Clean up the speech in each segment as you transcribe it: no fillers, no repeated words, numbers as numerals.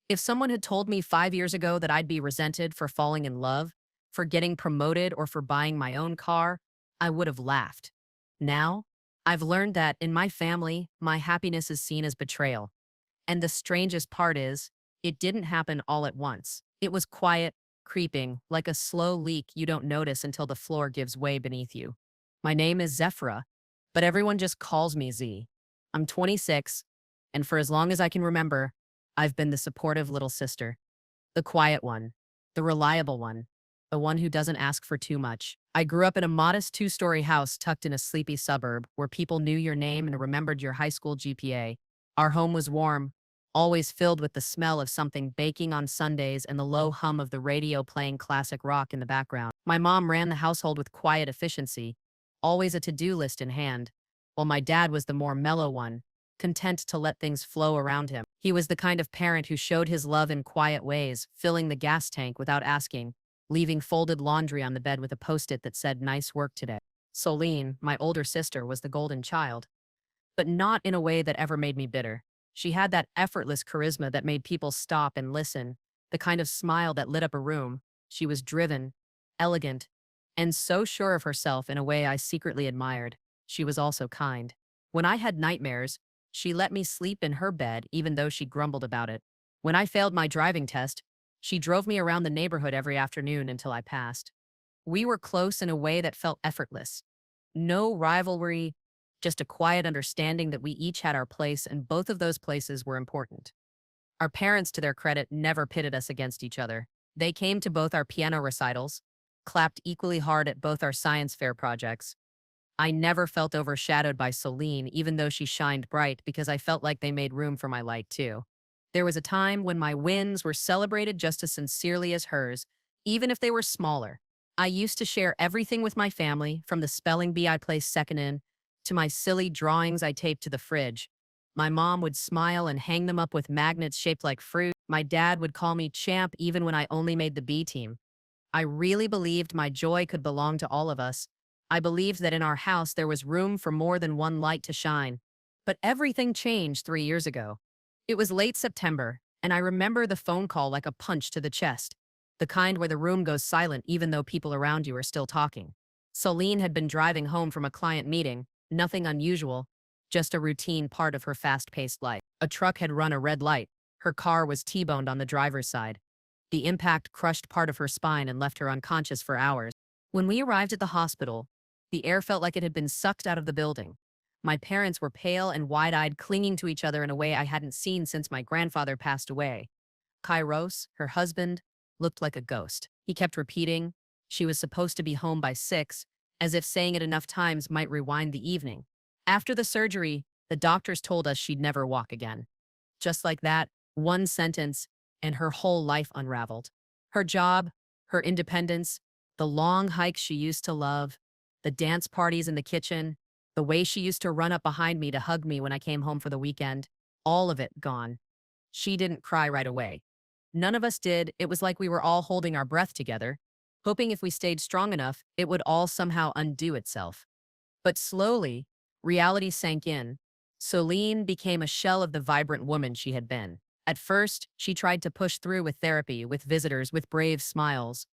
If someone had told me 5 years ago that I'd be resented for falling in love, for getting promoted, or for buying my own car, I would have laughed. Now, I've learned that in my family, my happiness is seen as betrayal. And the strangest part is, it didn't happen all at once. It was quiet, creeping, like a slow leak you don't notice until the floor gives way beneath you. My name is Zephra, but everyone just calls me Z. I'm 26, and for as long as I can remember, I've been the supportive little sister, the quiet one, the reliable one, the one who doesn't ask for too much. I grew up in a modest two-story house tucked in a sleepy suburb where people knew your name and remembered your high school GPA. Our home was warm, always filled with the smell of something baking on Sundays and the low hum of the radio playing classic rock in the background. My mom ran the household with quiet efficiency, always a to-do list in hand, while my dad was the more mellow one, content to let things flow around him. He was the kind of parent who showed his love in quiet ways, filling the gas tank without asking, leaving folded laundry on the bed with a post-it that said, "Nice work today." Solene, my older sister, was the golden child, but not in a way that ever made me bitter. She had that effortless charisma that made people stop and listen, the kind of smile that lit up a room. She was driven, elegant, and so sure of herself in a way I secretly admired. She was also kind. When I had nightmares, she let me sleep in her bed even though she grumbled about it. When I failed my driving test, she drove me around the neighborhood every afternoon until I passed. We were close in a way that felt effortless. No rivalry, just a quiet understanding that we each had our place and both of those places were important. Our parents, to their credit, never pitted us against each other. They came to both our piano recitals, clapped equally hard at both our science fair projects. I never felt overshadowed by Celine, even though she shined bright, because I felt like they made room for my light too. There was a time when my wins were celebrated just as sincerely as hers, even if they were smaller. I used to share everything with my family, from the spelling bee I placed second in to my silly drawings I taped to the fridge. My mom would smile and hang them up with magnets shaped like fruit. My dad would call me champ even when I only made the B team. I really believed my joy could belong to all of us. I believed that in our house there was room for more than one light to shine. But everything changed 3 years ago. It was late September, and I remember the phone call like a punch to the chest, the kind where the room goes silent even though people around you are still talking. Celine had been driving home from a client meeting, nothing unusual, just a routine part of her fast-paced life. A truck had run a red light. Her car was T-boned on the driver's side. The impact crushed part of her spine and left her unconscious for hours. When we arrived at the hospital, the air felt like it had been sucked out of the building. My parents were pale and wide-eyed, clinging to each other in a way I hadn't seen since my grandfather passed away. Kairos, her husband, looked like a ghost. He kept repeating, she was supposed to be home by 6, as if saying it enough times might rewind the evening. After the surgery, the doctors told us she'd never walk again. Just like that, one sentence, and her whole life unraveled. Her job, her independence, the long hikes she used to love, the dance parties in the kitchen, the way she used to run up behind me to hug me when I came home for the weekend, all of it gone. She didn't cry right away. None of us did. It was like we were all holding our breath together, hoping if we stayed strong enough, it would all somehow undo itself. But slowly, reality sank in. Celine became a shell of the vibrant woman she had been. At first, she tried to push through with therapy, with visitors, with brave smiles.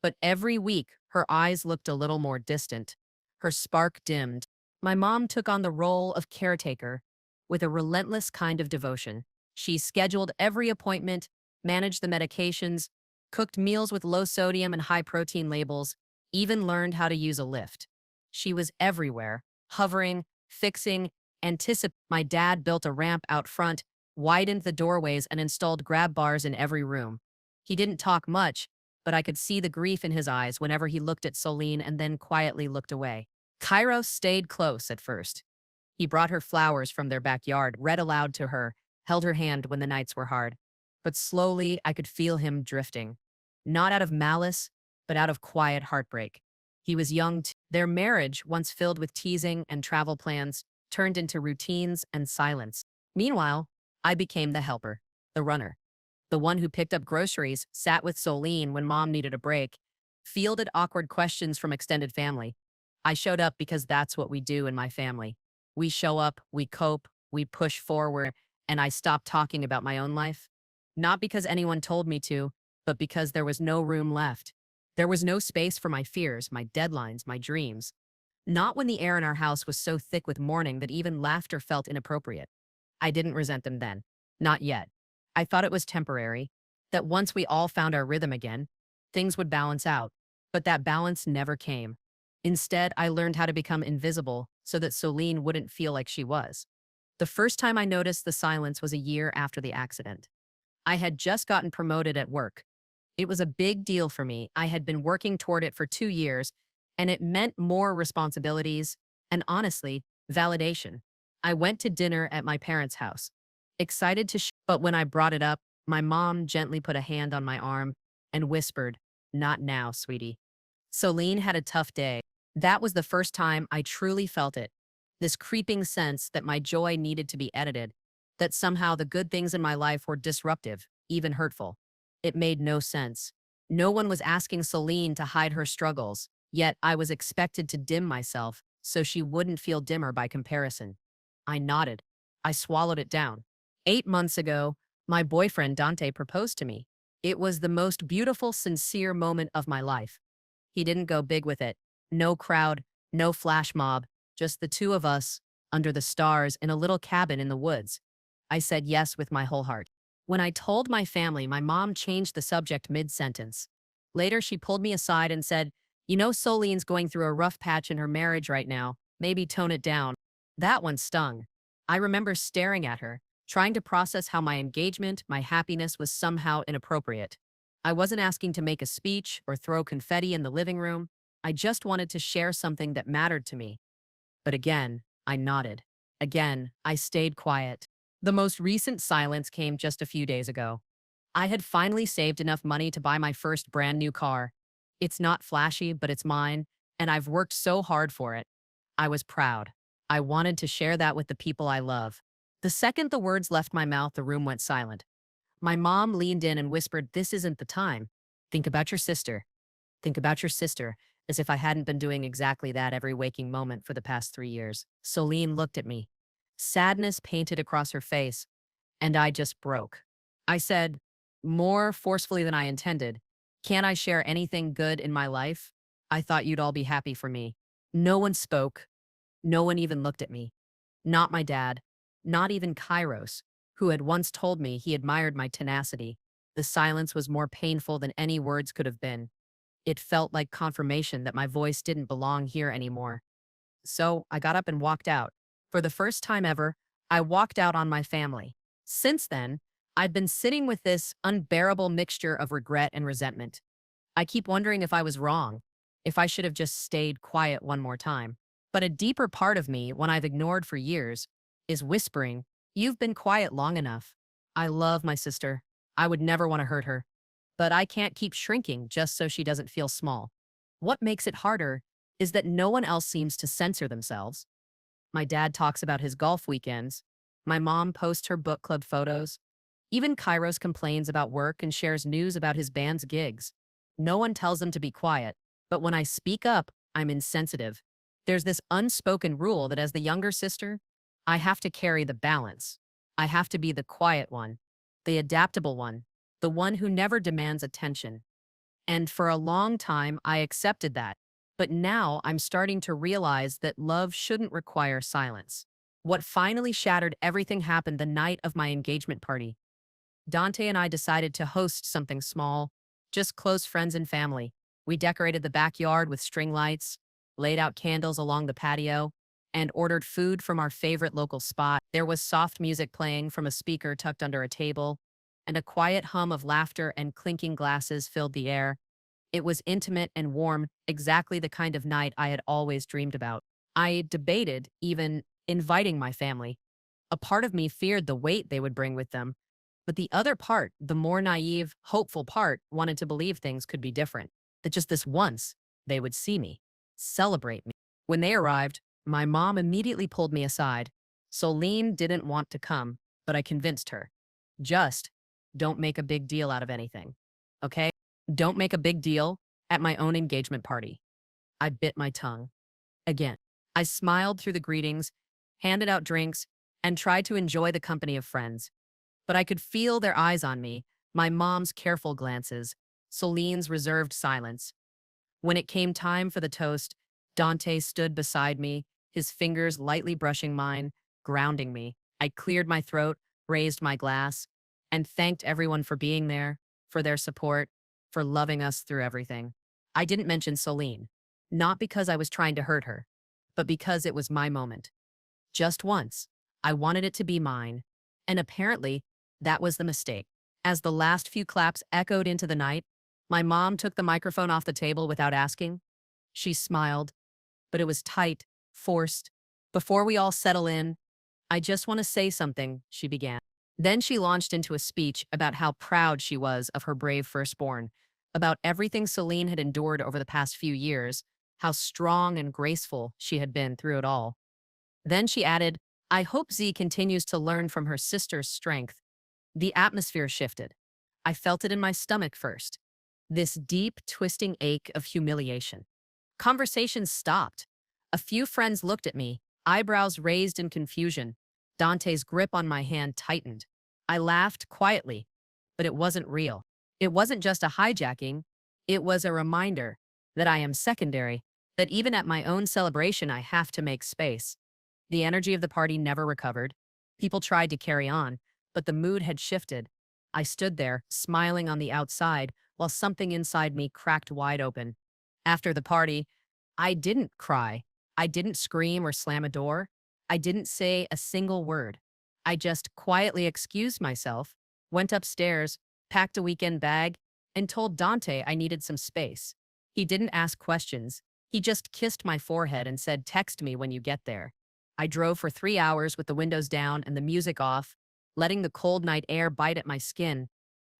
But every week, her eyes looked a little more distant. Her spark dimmed. My mom took on the role of caretaker with a relentless kind of devotion. She scheduled every appointment, managed the medications, cooked meals with low sodium and high protein labels, even learned how to use a lift. She was everywhere, hovering, fixing, My dad built a ramp out front, widened the doorways, and installed grab bars in every room. He didn't talk much, but I could see the grief in his eyes whenever he looked at Celine and then quietly looked away. Kairos stayed close at first. He brought her flowers from their backyard, read aloud to her, held her hand when the nights were hard. But slowly, I could feel him drifting. Not out of malice, but out of quiet heartbreak. He was young. Their marriage, once filled with teasing and travel plans, turned into routines and silence. Meanwhile, I became the helper, the runner, the one who picked up groceries, sat with Solene when mom needed a break, fielded awkward questions from extended family. I showed up because that's what we do in my family. We show up, we cope, we push forward, and I stopped talking about my own life. Not because anyone told me to, but because there was no room left. There was no space for my fears, my deadlines, my dreams. Not when the air in our house was so thick with mourning that even laughter felt inappropriate. I didn't resent them then. Not yet. I thought it was temporary, that once we all found our rhythm again, things would balance out. But that balance never came. Instead, I learned how to become invisible so that Soline wouldn't feel like she was. The first time I noticed the silence was a year after the accident. I had just gotten promoted at work. It was a big deal for me. I had been working toward it for 2 years, and it meant more responsibilities and, honestly, validation. I went to dinner at my parents' house, excited to but when I brought it up, my mom gently put a hand on my arm and whispered, "Not now, sweetie." Soline had a tough day. That was the first time I truly felt it. This creeping sense that my joy needed to be edited, that somehow the good things in my life were disruptive, even hurtful. It made no sense. No one was asking Celine to hide her struggles, yet I was expected to dim myself so she wouldn't feel dimmer by comparison. I nodded. I swallowed it down. 8 months ago, my boyfriend Dante proposed to me. It was the most beautiful, sincere moment of my life. He didn't go big with it. No crowd, no flash mob, just the two of us, under the stars in a little cabin in the woods. I said yes with my whole heart. When I told my family, my mom changed the subject mid-sentence. Later, she pulled me aside and said, "You know, Soline's going through a rough patch in her marriage right now. Maybe tone it down." That one stung. I remember staring at her, trying to process how my engagement, my happiness was somehow inappropriate. I wasn't asking to make a speech or throw confetti in the living room. I just wanted to share something that mattered to me. But again, I nodded. Again, I stayed quiet. The most recent silence came just a few days ago. I had finally saved enough money to buy my first brand new car. It's not flashy, but it's mine, and I've worked so hard for it. I was proud. I wanted to share that with the people I love. The second the words left my mouth, the room went silent. My mom leaned in and whispered, "This isn't the time. Think about your sister. Think about your sister," as if I hadn't been doing exactly that every waking moment for the past 3 years. Celine looked at me. Sadness painted across her face, and I just broke. I said, more forcefully than I intended, "Can't I share anything good in my life? I thought you'd all be happy for me." No one spoke. No one even looked at me. Not my dad. Not even Kairos, who had once told me he admired my tenacity. The silence was more painful than any words could have been. It felt like confirmation that my voice didn't belong here anymore. So I got up and walked out. For the first time ever, I walked out on my family. Since then, I've been sitting with this unbearable mixture of regret and resentment. I keep wondering if I was wrong, if I should have just stayed quiet one more time. But a deeper part of me, one I've ignored for years, is whispering, "You've been quiet long enough. I love my sister. I would never want to hurt her. But I can't keep shrinking just so she doesn't feel small." What makes it harder is that no one else seems to censor themselves. My dad talks about his golf weekends. My mom posts her book club photos. Even Kairos complains about work and shares news about his band's gigs. No one tells them to be quiet, but when I speak up, I'm insensitive. There's this unspoken rule that as the younger sister, I have to carry the balance. I have to be the quiet one, the adaptable one, the one who never demands attention. And for a long time, I accepted that. But now I'm starting to realize that love shouldn't require silence. What finally shattered everything happened the night of my engagement party. Dante and I decided to host something small, just close friends and family. We decorated the backyard with string lights, laid out candles along the patio, and ordered food from our favorite local spot. There was soft music playing from a speaker tucked under a table, and a quiet hum of laughter and clinking glasses filled the air. It was intimate and warm, exactly the kind of night I had always dreamed about. I debated even inviting my family. A part of me feared the weight they would bring with them, but the other part, the more naive, hopeful part, wanted to believe things could be different, that just this once, they would see me, celebrate me. When they arrived, my mom immediately pulled me aside. Soline didn't want to come, but I convinced her. Just don't make a big deal out of anything, okay? Don't make a big deal at my own engagement party. I bit my tongue. Again, I smiled through the greetings, handed out drinks, and tried to enjoy the company of friends. but I could feel their eyes on me, my mom's careful glances, Soline's reserved silence. When it came time for the toast, Dante stood beside me, his fingers lightly brushing mine, grounding me. I cleared my throat, raised my glass, and thanked everyone for being there, for their support, for loving us through everything. I didn't mention Soline, not because I was trying to hurt her, but because it was my moment. Just once, I wanted it to be mine, and apparently, that was the mistake. As the last few claps echoed into the night, my mom took the microphone off the table without asking. She smiled, but it was tight, forced. Before we all settle in, I just want to say something, she began. Then she launched into a speech about how proud she was of her brave firstborn, about everything Celine had endured over the past few years, how strong and graceful she had been through it all. Then she added, I hope Z continues to learn from her sister's strength. The atmosphere shifted. I felt it in my stomach first. This deep, twisting ache of humiliation. Conversation stopped. A few friends looked at me, eyebrows raised in confusion. Dante's grip on my hand tightened. I laughed quietly, but it wasn't real. It wasn't just a hijacking. It was a reminder that I am secondary, that even at my own celebration, I have to make space. The energy of the party never recovered. People tried to carry on, but the mood had shifted. I stood there, smiling on the outside, while something inside me cracked wide open. After the party, I didn't cry. I didn't scream or slam a door. I didn't say a single word. I just quietly excused myself, went upstairs, packed a weekend bag, and told Dante I needed some space. He didn't ask questions. He just kissed my forehead and said, text me when you get there. I drove for 3 hours with the windows down and the music off, letting the cold night air bite at my skin.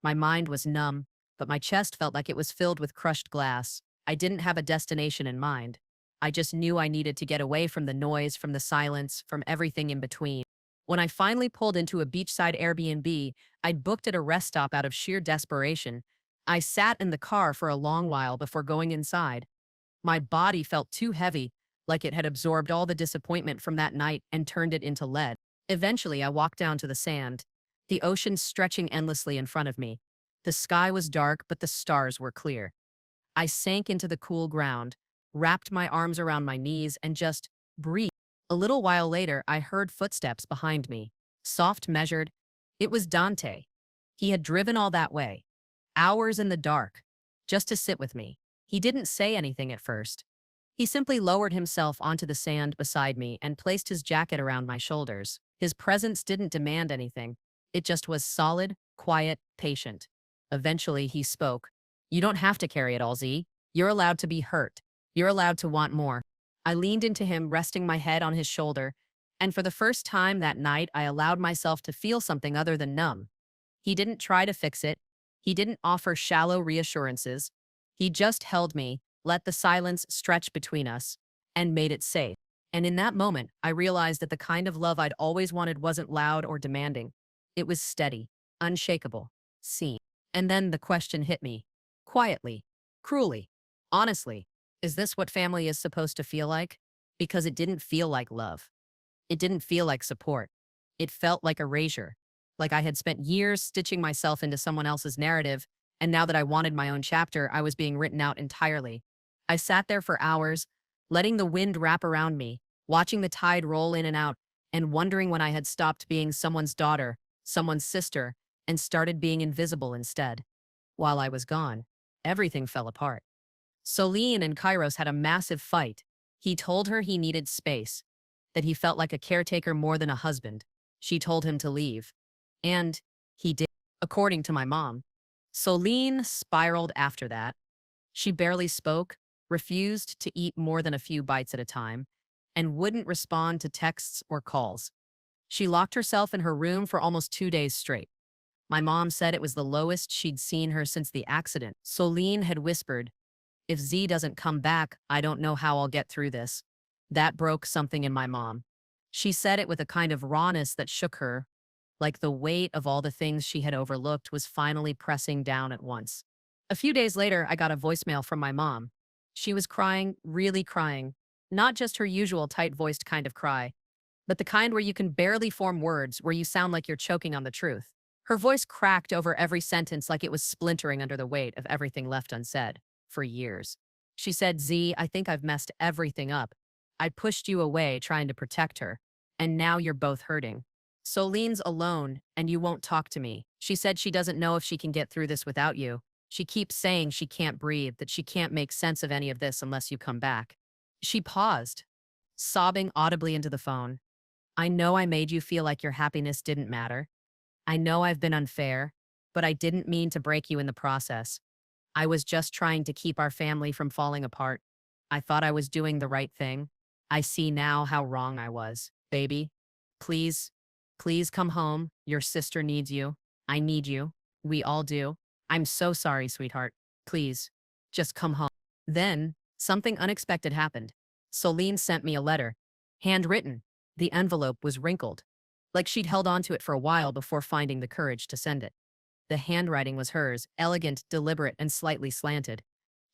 My mind was numb, but my chest felt like it was filled with crushed glass. I didn't have a destination in mind. I just knew I needed to get away from the noise, from the silence, from everything in between. When I finally pulled into a beachside Airbnb I'd booked at a rest stop out of sheer desperation, I sat in the car for a long while before going inside. My body felt too heavy, like it had absorbed all the disappointment from that night and turned it into lead. Eventually, I walked down to the sand, the ocean stretching endlessly in front of me. The sky was dark, but the stars were clear. I sank into the cool ground, wrapped my arms around my knees, and just breathed. A little while later, I heard footsteps behind me, soft, measured. It was Dante. He had driven all that way, hours in the dark, just to sit with me. He didn't say anything at first. He simply lowered himself onto the sand beside me and placed his jacket around my shoulders. His presence didn't demand anything. It just was solid, quiet, patient. Eventually, he spoke. You don't have to carry it all, Z. You're allowed to be hurt. You're allowed to want more. I leaned into him, resting my head on his shoulder, and for the first time that night, I allowed myself to feel something other than numb. He didn't try to fix it. He didn't offer shallow reassurances. He just held me, let the silence stretch between us, and made it safe. And in that moment, I realized that the kind of love I'd always wanted wasn't loud or demanding. It was steady, unshakable, seen. And then the question hit me. Quietly, cruelly, honestly, is this what family is supposed to feel like? Because it didn't feel like love. It didn't feel like support. It felt like erasure, like I had spent years stitching myself into someone else's narrative, and now that I wanted my own chapter, I was being written out entirely. I sat there for hours, letting the wind wrap around me, watching the tide roll in and out, and wondering when I had stopped being someone's daughter, someone's sister, and started being invisible instead. While I was gone, everything fell apart. Soline and Kairos had a massive fight. He told her he needed space, that he felt like a caretaker more than a husband. She told him to leave. And he did, according to my mom. Soline spiraled after that. She barely spoke, refused to eat more than a few bites at a time, and wouldn't respond to texts or calls. She locked herself in her room for almost 2 days straight. My mom said it was the lowest she'd seen her since the accident. Soline had whispered, if Z doesn't come back, I don't know how I'll get through this. That broke something in my mom. She said it with a kind of rawness that shook her, like the weight of all the things she had overlooked was finally pressing down at once. A few days later, I got a voicemail from my mom. She was crying, really crying, not just her usual tight-voiced kind of cry, but the kind where you can barely form words, where you sound like you're choking on the truth. Her voice cracked over every sentence like it was splintering under the weight of everything left unsaid for years. She said, Z, I think I've messed everything up. I pushed you away trying to protect her, and now you're both hurting. Soline's alone, and you won't talk to me. She said she doesn't know if she can get through this without you. She keeps saying she can't breathe, that she can't make sense of any of this unless you come back. She paused, sobbing audibly into the phone. I know I made you feel like your happiness didn't matter. I know I've been unfair, but I didn't mean to break you in the process. I was just trying to keep our family from falling apart. I thought I was doing the right thing. I see now how wrong I was. Baby, please, please come home. Your sister needs you. I need you. We all do. I'm so sorry, sweetheart. Please, just come home. Then, something unexpected happened. Soline sent me a letter, handwritten. The envelope was wrinkled, like she'd held onto it for a while before finding the courage to send it. The handwriting was hers, elegant, deliberate, and slightly slanted,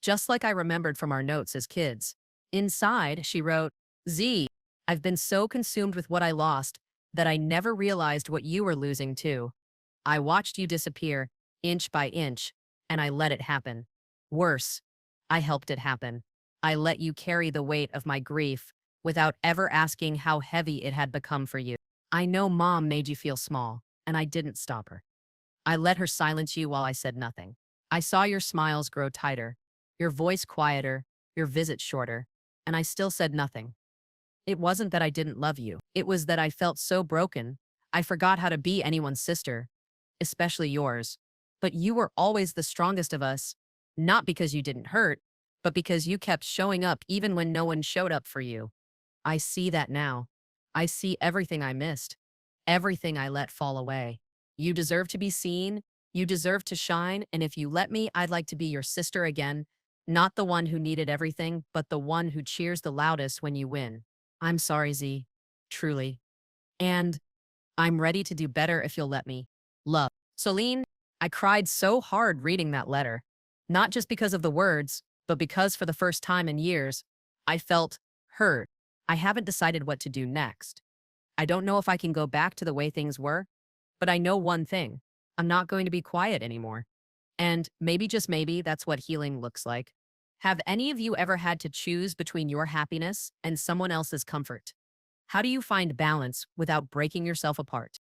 just like I remembered from our notes as kids. Inside, she wrote, Z, I've been so consumed with what I lost that I never realized what you were losing too. I watched you disappear, inch by inch, and I let it happen. Worse, I helped it happen. I let you carry the weight of my grief without ever asking how heavy it had become for you. I know Mom made you feel small, and I didn't stop her. I let her silence you while I said nothing. I saw your smiles grow tighter, your voice quieter, your visits shorter, and I still said nothing. It wasn't that I didn't love you. It was that I felt so broken. I forgot how to be anyone's sister, especially yours. But you were always the strongest of us, not because you didn't hurt, but because you kept showing up even when no one showed up for you. I see that now. I see everything I missed, everything I let fall away. You deserve to be seen, you deserve to shine, and if you let me, I'd like to be your sister again, not the one who needed everything, but the one who cheers the loudest when you win. I'm sorry, Z. Truly. And I'm ready to do better if you'll let me. Love. Soline, I cried so hard reading that letter. Not just because of the words, but because for the first time in years, I felt hurt. I haven't decided what to do next. I don't know if I can go back to the way things were, but I know one thing. I'm not going to be quiet anymore. And maybe, just maybe, that's what healing looks like. Have any of you ever had to choose between your happiness and someone else's comfort? How do you find balance without breaking yourself apart?